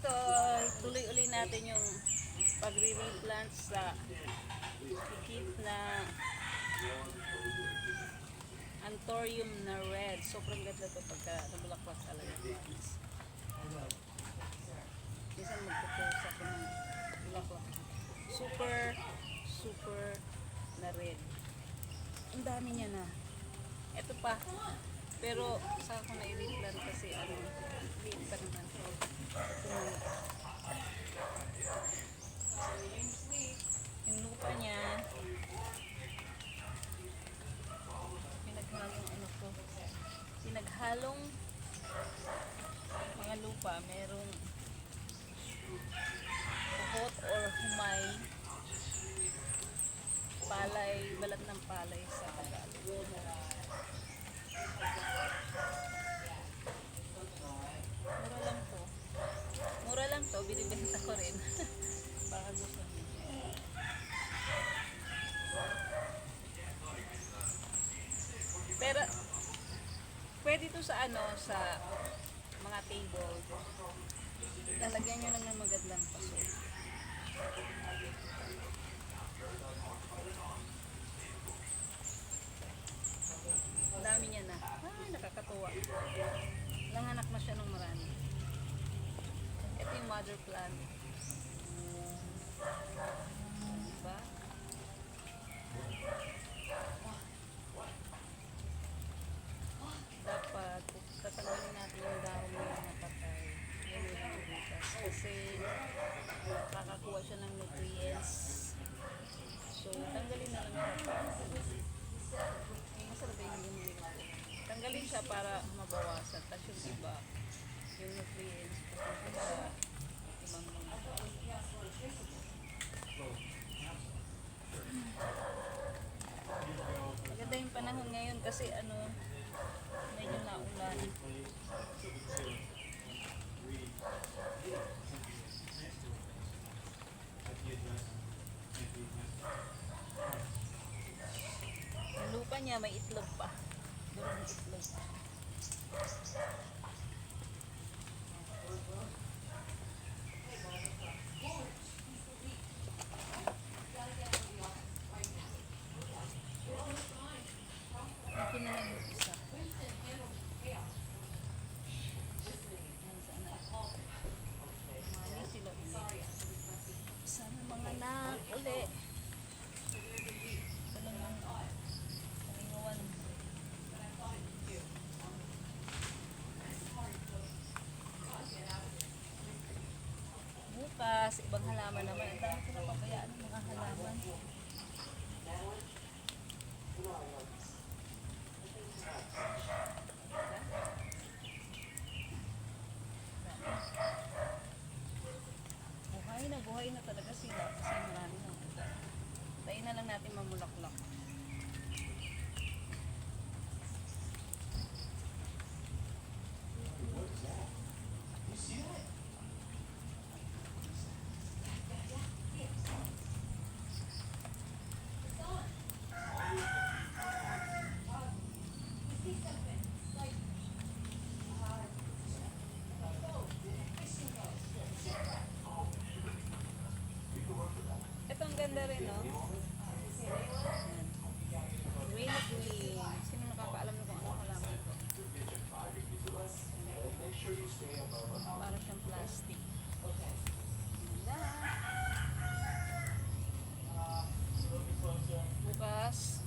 ito, tuloy uli natin yung pagre-replant sa pikit na Anthurium na red. Sobrang ganda ito pagka nabulaklak talaga. Minsan magpupusa ko ng bulaklak. Super, super na red. Ang dami niya na. Ito pa. Pero saka ko na i-replant kasi liit pa naman. Yung lupa niya, pinaghalong mga lupa, merong puhot or humay, palay, balat ng palay sa Tagalog. Mura lang to, binibenta ko rin. Baka gusto niyo. Pero pwede to sa sa mga table. Lalagyan nyo lang ng magandang paso. Ang dami niya na. Nakakatuwa. Nanganak na siya ng marami. Ito yung mother plant. Diba? Dapat tatanggalin natin yung dahon na napatay. Kasi nakakakuha siya ng nutrients. So, tanggalin na lang siya. Masarap yung tanggalin siya para mabawasan. Tapos yung iba, yung nutrients, pupunta sa ibang mga. Maganda yung panahon ngayon kasi medyo naulan. Yung lupa niya may itlog pa. Durong itlog. Akin na lang yung isa. Mali sila ulit. Sana mga anak ulit. Kalingawan. Bukas, ibang halaman naman. Ang dami ko napabayaan ng mga halaman. Buhay na talaga sila kasi marami na. Tayo na lang natin mamulaklak. Ito ang ganda rin, no? Green na green. Sino nakakaalam na kung ano halaman ito? Para siyang plastic. Ganda. Bukas,